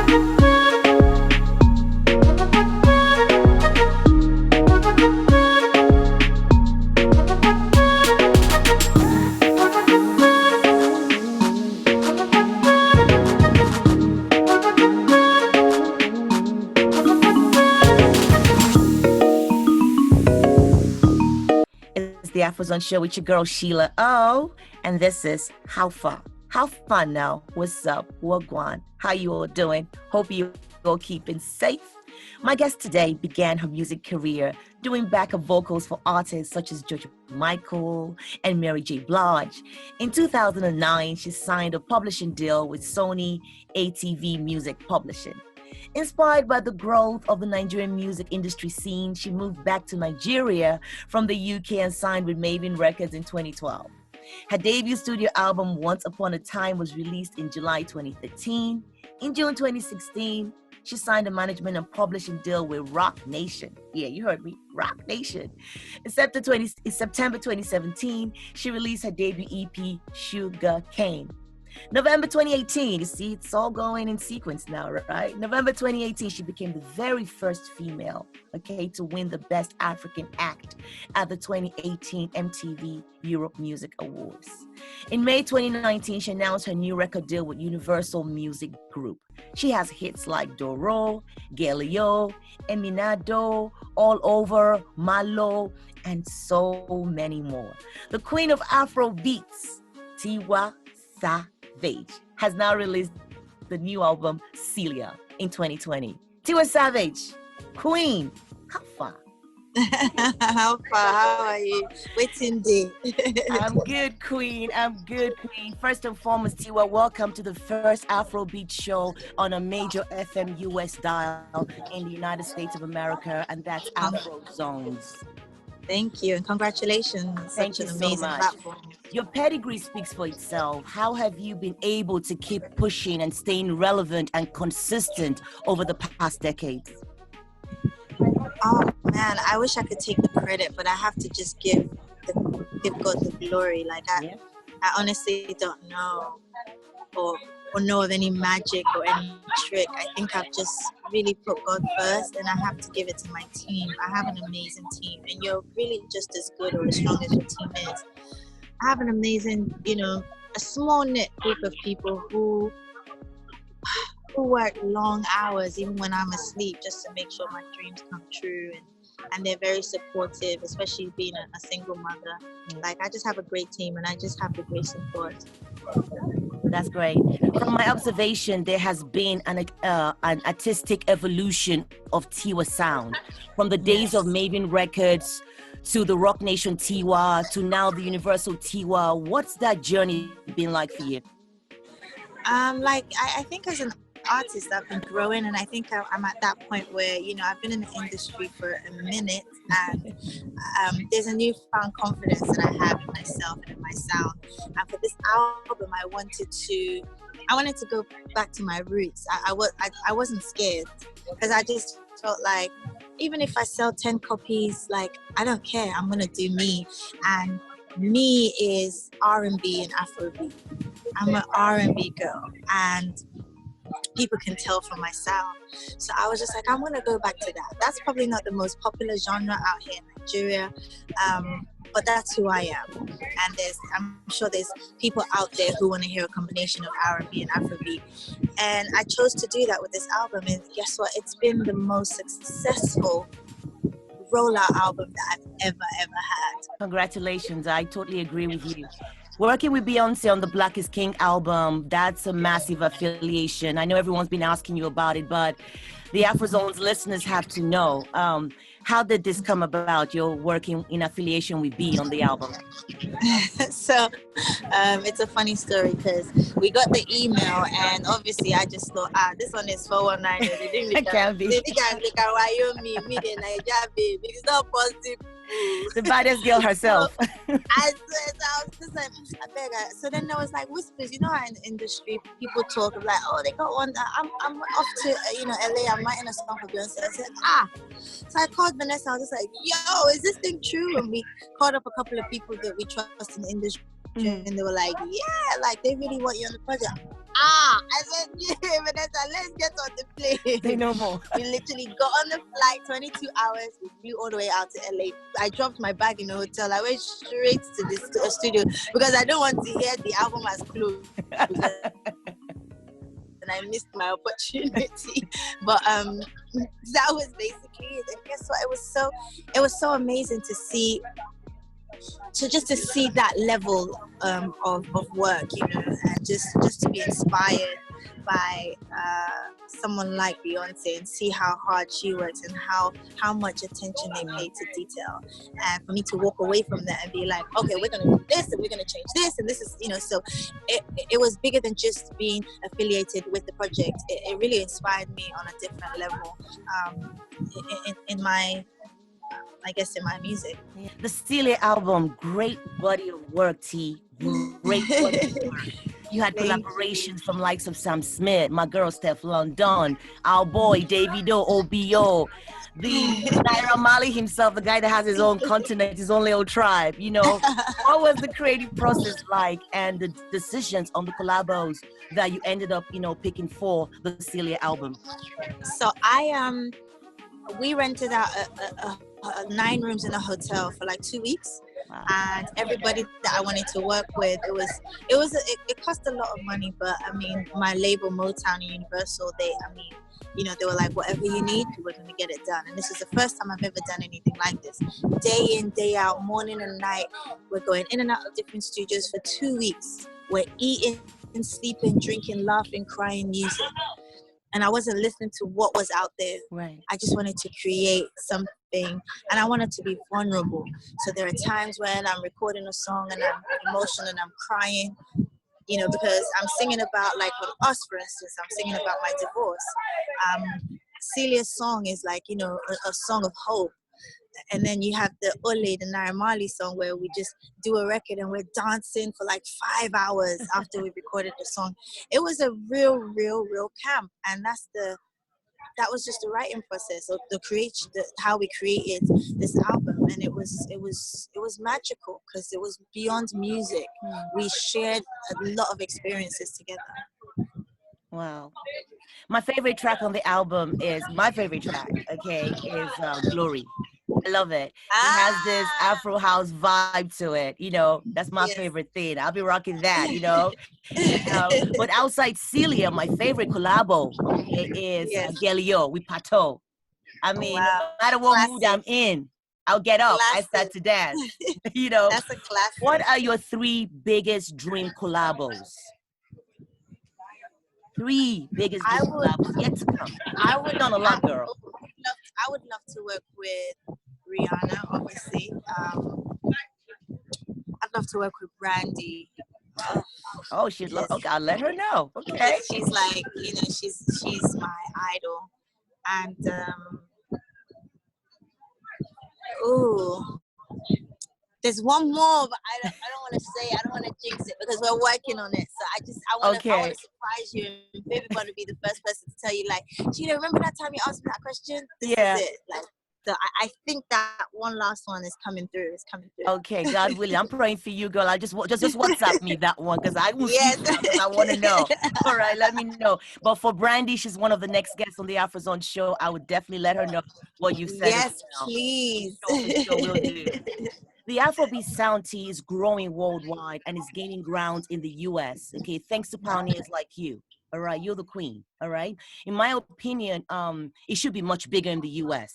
The Afrozons show with your girl SheilaO, and this is How Far. How fun now? What's up? Wagwan? How you all doing? Hope you all keeping safe. My guest today began her music career doing backup vocals for artists such as George Michael and Mary J. Blige. In 2009, she signed a publishing deal with Sony ATV Music Publishing. Inspired by the growth of the Nigerian music industry scene, she moved back to Nigeria from the UK and signed with Maven Records in 2012. Her debut studio album, Once Upon a Time, was released in July 2013. In June 2016, she signed a management and publishing deal with Rock Nation. Yeah, you heard me, Rock Nation. In September 2017, she released her debut EP, Sugar Cane. November 2018, you see, it's all going in sequence now, right? November 2018, she became the very first female, to win the Best African Act at the 2018 MTV Europe Music Awards. In May 2019, she announced her new record deal with Universal Music Group. She has hits like Doro, Gelio, Eminado, All Over, Malo, and so many more. The queen of Afrobeats, Tiwa Savage, has now released the new album Celia in 2020. Tiwa Savage, queen, how far? How far? How are you? Waiting day. I'm good, queen. I'm good, queen. First and foremost, Tiwa, welcome to the first Afrobeat show on a major FM US dial in the United States of America, and that's Afrozons. Thank you, and congratulations. Thank you Such an so amazing much. platform. Your pedigree speaks for itself. How have you been able to keep pushing and staying relevant and consistent over the past decades? Oh man, I wish I could take the credit, but I have to just give God the glory. Like I honestly don't know or know of any magic or any trick. I think I've just really put God first, and I have to give it to my team. I have an amazing team, and you're really just as good or as strong as your team is. I have an amazing, a small knit group of people who work long hours even when I'm asleep just to make sure my dreams come true, and they're very supportive, especially being a single mother. Like I just have a great team, and I just have the great support. That's great. From my observation, there has been an artistic evolution of Tiwa sound, from the days of Maven Records to the Rock Nation Tiwa to now the Universal Tiwa. What's that journey been like for you? I think as an artist, I've been growing, and I think I'm at that point where I've been in the industry for a minute, and there's a newfound confidence that I have in myself and in my sound. And for this album, I wanted to go back to my roots. I wasn't scared, because I just felt like even if I sell 10 copies, like I don't care. I'm gonna do me, and me is R&B and Afrobeat. I'm an R&B girl, and people can tell from my sound. So I was just like, I'm gonna go back to that. That's probably not the most popular genre out here in Nigeria, but that's who I am. And I'm sure there's people out there who want to hear a combination of R&B and Afrobeat. And I chose to do that with this album. And guess what? It's been the most successful rollout album that I've ever had. Congratulations. I totally agree with you. Working with Beyonce on the Black is King album, that's a massive affiliation. I know everyone's been asking you about it, but the Afrozons listeners have to know. How did this come about? You're working in affiliation with B on the album. So it's a funny story, because we got the email, and obviously I just thought, this one is 419. They didn't It can't be. It's not positive. The baddest girl herself. I was just like, I beg her. So then there was like whispers, how in the industry people talk of like, oh, they got one. I'm off to LA. I'm writing a song for Beyonce. I said, So I called Vanessa. I was just like, yo, is this thing true? And we called up a couple of people that we trust in the industry. and they were like, yeah, like they really want you on the project. I said, yeah, Vanessa, let's get on the plane. Say no more. We literally got on the flight, 22 hours. We flew all the way out to LA. I dropped my bag in the hotel. I went straight to the studio because I don't want to hear the album as closed. And I missed my opportunity. But that was basically it. And guess what? It was so amazing to see. So just to see that level of work, you know, and just to be inspired by someone like Beyonce and see how hard she works and how much attention they pay to detail, and for me to walk away from that and be like, okay, we're gonna do this and we're gonna change this, and this is, you know, so it was bigger than just being affiliated with the project. It really inspired me on a different level in my, I guess, in my music. The Celia album, great body of work, T. Great body of work. You had collaborations from likes of Sam Smith, my girl Steff London, our boy Davido, OBO, the Naira Marley himself, the guy that has his own continent, his own little tribe. You know, what was the creative process like, and the decisions on the collabos that you ended up, you know, picking for the Celia album? So we rented out 9 rooms in a hotel for like 2 weeks. Wow. And everybody that I wanted to work with, it cost a lot of money, but I mean, my label Motown and Universal, they were like, whatever you need, we're going to get it done. And this is the first time I've ever done anything like this. Day in, day out, morning and night, we're going in and out of different studios for 2 weeks. We're eating, sleeping, drinking, laughing, crying, music. And I wasn't listening to what was out there. Right. I just wanted to create something, and I wanted to be vulnerable. So there are times when I'm recording a song and I'm emotional and I'm crying, you know, because I'm singing about, like with us, for instance, I'm singing about my divorce. Celia's song is like, you know, a song of hope. And then you have the Ole, the Naira Marley song, where we just do a record and we're dancing for like 5 hours after we recorded the song. It was a real camp, and that was just the writing process of how we created this album, and it was magical because it was beyond music. We shared a lot of experiences together. Wow. My favorite track on the album is Glory. I love it. It has this Afro house vibe to it. You know, that's my favorite thing. I'll be rocking that, you know. But outside Celia, my favorite collabo is SheilaO with Pato. I mean, no matter what mood I'm in, I'll get up. I start to dance. You know, that's a classic. What are your 3 biggest dream collabos? 3 biggest dream collabos yet to come. I would done a lot, girl. I would love to work with Rihanna, obviously. I'd love to work with Brandy. Oh, she'd love. Okay, I'll let her know. Okay. She's like, you know, she's my idol. And there's one more, but I don't want to say. I don't want to jinx it because we're working on it. So I want to surprise you and maybe want to be the first person to tell you, like, Sheila, remember that time you asked me that question? This is it. Like, so I think that one last one is coming through. It's coming through. Okay, God willing, I'm praying for you, girl. I just WhatsApp me that one because I will see because I want to know. All right, let me know. But for Brandy, she's one of the next guests on the Afrozons show. I would definitely let her know what you said. Yes, please. Sure will do. The Afrobeat sound T is growing worldwide and is gaining ground in the US. Okay, thanks to pioneers like you. All right, you're the queen. All right. In my opinion, it should be much bigger in the US.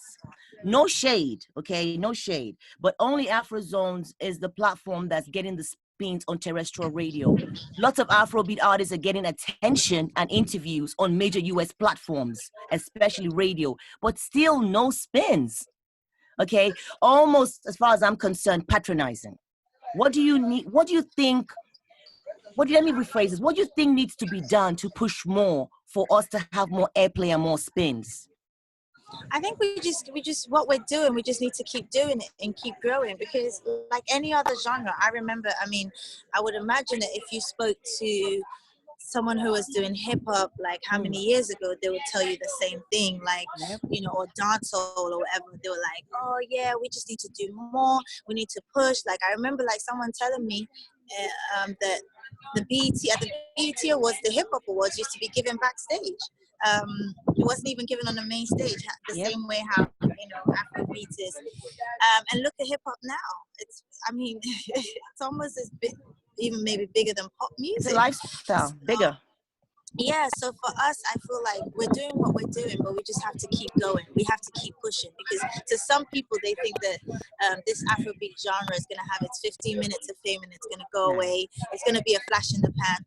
No shade, okay, no shade. But only Afrozons is the platform that's getting the spins on terrestrial radio. Lots of Afrobeat artists are getting attention and interviews on major US platforms, especially radio, but still no spins. Okay, almost, as far as I'm concerned, patronizing. What do you need? What do you think? Let me rephrase this. What do you think needs to be done to push more for us to have more airplay and more spins? I think we just what we're doing, we just need to keep doing it and keep growing, because like any other genre, I remember, I mean, I would imagine that if you spoke to someone who was doing hip hop like how many years ago, they would tell you the same thing, like, you know, or dancehall or whatever. They were like, oh yeah, we just need to do more. We need to push. Like, I remember like someone telling me, the BET at the BET Awards, the Hip Hop Awards used to be given backstage. It wasn't even given on the main stage, the same way how Afrobeats is. And look at hip hop now. I mean, it's almost as big, even maybe bigger than pop music. It's a lifestyle, bigger. Yeah, so for us, I feel like we're doing what we're doing, but we just have to keep going. We have to keep pushing, because to some people, they think that this Afrobeat genre is going to have its 15 minutes of fame and it's going to go away. It's going to be a flash in the pan.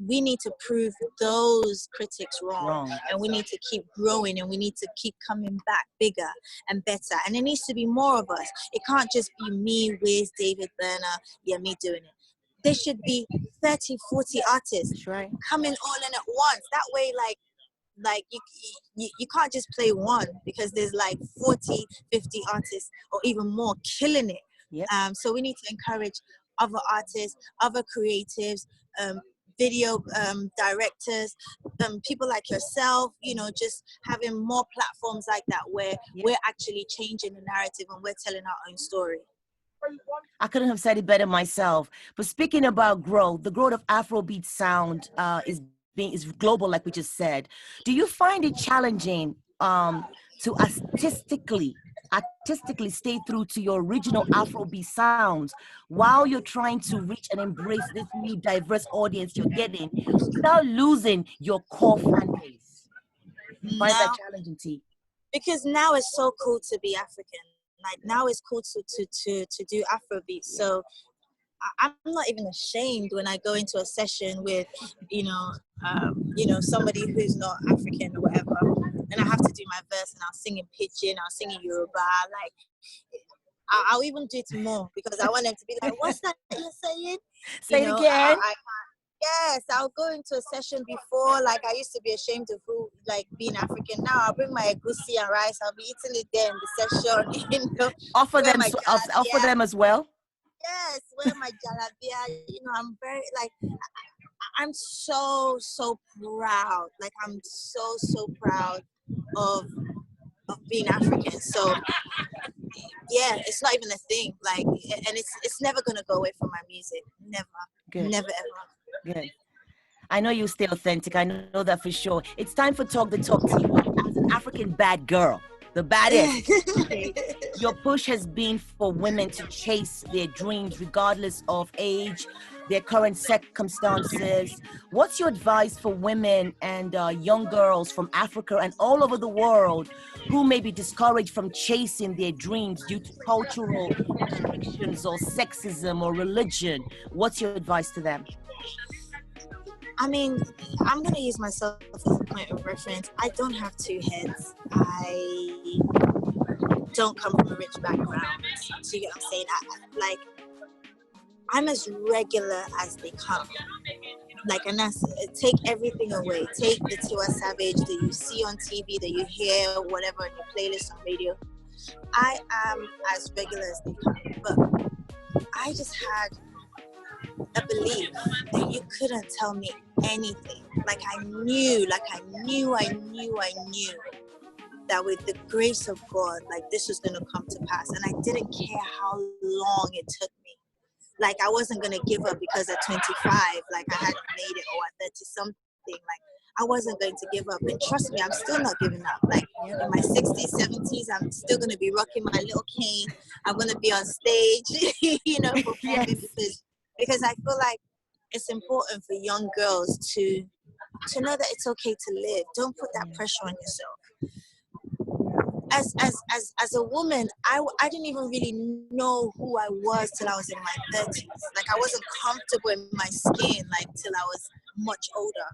We need to prove those critics wrong, and we need to keep growing, and we need to keep coming back bigger and better. And it needs to be more of us. It can't just be me, Wiz, David, Berner, me doing it. There should be 30, 40 artists coming all in at once. That way, like you can't just play one, because there's like 40, 50 artists or even more killing it. Yep. So we need to encourage other artists, other creatives, video directors, people like yourself, just having more platforms like that where we're actually changing the narrative and we're telling our own story. I couldn't have said it better myself. But speaking about growth, the growth of Afrobeat sound is global, like we just said. Do you find it challenging to artistically stay through to your original Afrobeat sounds while you're trying to reach and embrace this new diverse audience you're getting without losing your core fan base? Find that challenging, T? Because now it's so cool to be African. Like now it's cool to do Afrobeat. So I'm not even ashamed when I go into a session with, somebody who's not African or whatever, and I have to do my verse, and I'll sing in Pidgin, I'll sing in Yoruba. Like I'll even do it more, because I want them to be like, "What's that you're saying?" Say it again. Yes, I'll go into a session before, like I used to be ashamed of being African. Now I'll bring my egusi and rice. I'll be eating it there in the session. Offer them as well. Yes, wear my jalabia. I'm very I'm so proud. Like I'm so proud of being African. So yeah, it's not even a thing. Like, and it's never gonna go away from my music. Never. Good. Never ever. Good. I know you stay authentic. I know that for sure. It's time for Talk the Talk, Tiwa. As an African bad girl, the baddest. Your push has been for women to chase their dreams regardless of age, their current circumstances. What's your advice for women and young girls from Africa and all over the world who may be discouraged from chasing their dreams due to cultural restrictions or sexism or religion? What's your advice to them? I mean, I'm going to use myself as a point of reference. I don't have two heads. I don't come from a rich background. So you get what I'm saying? I'm as regular as they come. And that's, take everything away. Take the Tiwa Savage that you see on TV, that you hear, whatever, in your playlist on radio. I am as regular as they come. But I just had a belief that you couldn't tell me anything. I knew that with the grace of God, this was going to come to pass. And I didn't care how long it took me. I wasn't going to give up because at 25, I hadn't made it, or at 30 something, I wasn't going to give up. And trust me, I'm still not giving up. In my 60s, 70s, I'm still going to be rocking my little cane. I'm going to be on stage, performing, because I feel like it's important for young girls to know that it's okay to live. Don't put that pressure on yourself. As a woman, I didn't even really know who I was till I was in my 30s. I wasn't comfortable in my skin till I was much older.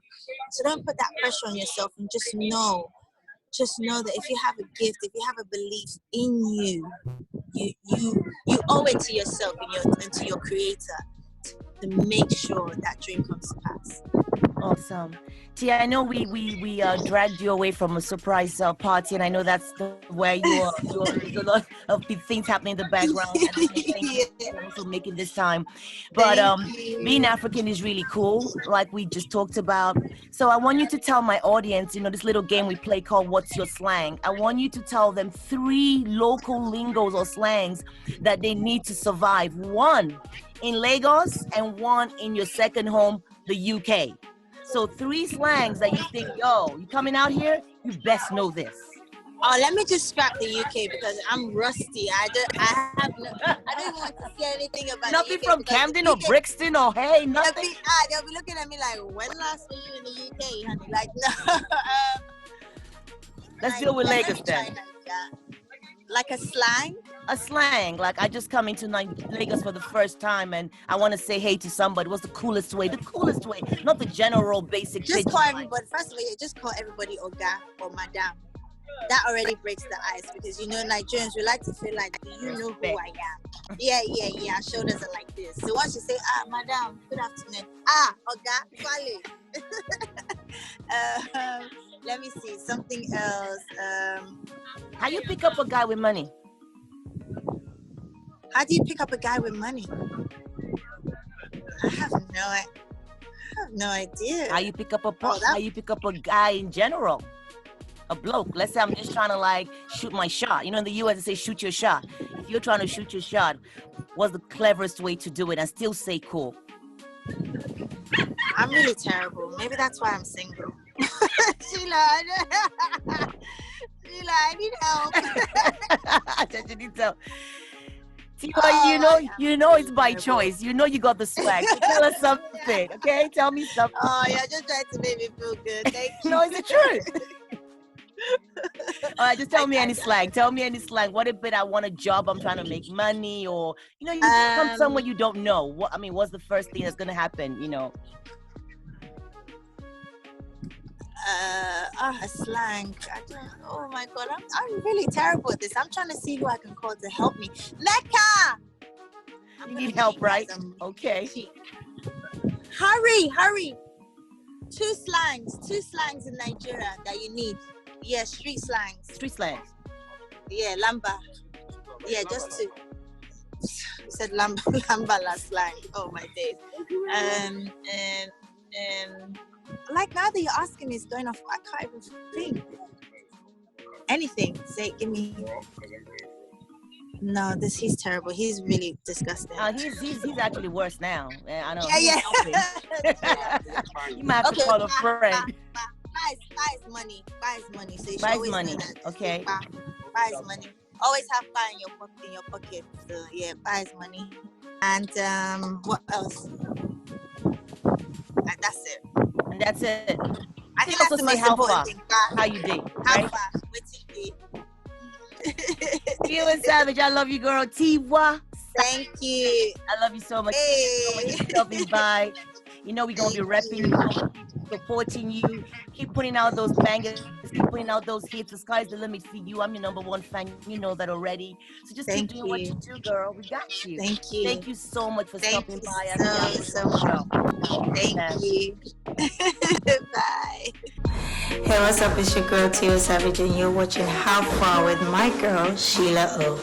So don't put that pressure on yourself, and just know that if you have a gift, if you have a belief in you, you owe it to yourself and to your creator to make sure that dream comes to pass. Awesome. Tia, I know we dragged you away from a surprise party, and I know that's where you there's a lot of things happening in the background. And thank you for making this time. But being African is really cool, like we just talked about. So I want you to tell my audience, this little game we play called What's Your Slang? I want you to tell them 3 local lingos or slangs that they need to survive. One in Lagos and one in your second home, the UK. So 3 slangs that you think, yo, you coming out here, you best know this. Oh, let me just scrap the UK because I'm rusty. I don't want to say anything about Nothing the UK from Camden or Brixton or hey, nothing. They'll be looking at me like, when last were you in the UK, honey? Like, no. Let's deal with Lagos then. Like a slang? A slang, like I just come into Lagos for the first time and I want to say hey to somebody. What's the coolest way? The coolest way, not the general basic. Just call everybody. First of all, just call everybody Oga or Madam. That already breaks the ice because you know Nigerians, we like to feel like, do you know who I am? Yeah. Our shoulders are like this. So once you say, Madam, good afternoon. Oga, Kwale. Let me see something else. How you pick up a guy with money? How do you pick up a guy with money? I have no idea. How you pick up how you pick up a guy in general? A bloke. Let's say I'm just trying to like shoot my shot. You know, in the US they say shoot your shot. If you're trying to shoot your shot, what's the cleverest way to do it and still say cool? I'm really terrible. Maybe that's why I'm single. Sheila, I need help. You need help. Tiwa, you know it's by choice. You know you got the swag. So tell us something, okay? Tell me something. Oh, you're just trying to make me feel good. Thank you. No, it's the truth. All right, just tell me any slang. Tell me any slang. What if I want a job? I'm trying to make money, or you come somewhere you don't know. What's the first thing that's gonna happen? A slang. Oh my God, I'm really terrible at this. I'm trying to see who I can call to help me. Mecca. You need help, right? Okay. Hurry. Two slangs in Nigeria that you need. Yeah, street slangs. Yeah, lamba. Yeah, just two. You said lamba last slang. Oh my days. And like now that you're asking me, it's going off. I can't even think. Anything. Say, give me. No, he's terrible. He's really disgusting. He's actually worse now. I know. Yeah. You might have to call a friend. Buys money. So you buys money. Okay. Buys money. Always have fire in your pocket. So yeah, buys money. And what else? And that's it. I think that's the most important thing. How you did? How far? What's it? Tiwa Savage, I love you, girl. Tiwa. Thank you. I love you so much. Hey. Stopping by. We're gonna be repping you, supporting you. Keep putting out those bangers. Keep putting out those hits. The sky's the limit for you. I'm your #1 fan. You know that already. So just keep doing what you do, girl. We got you. Thank you. Thank you so much for stopping by. So much. Thank you. Bye. Hey, what's up? It's your girl Tiwa Savage, and you're watching How Far with my girl SheilaO.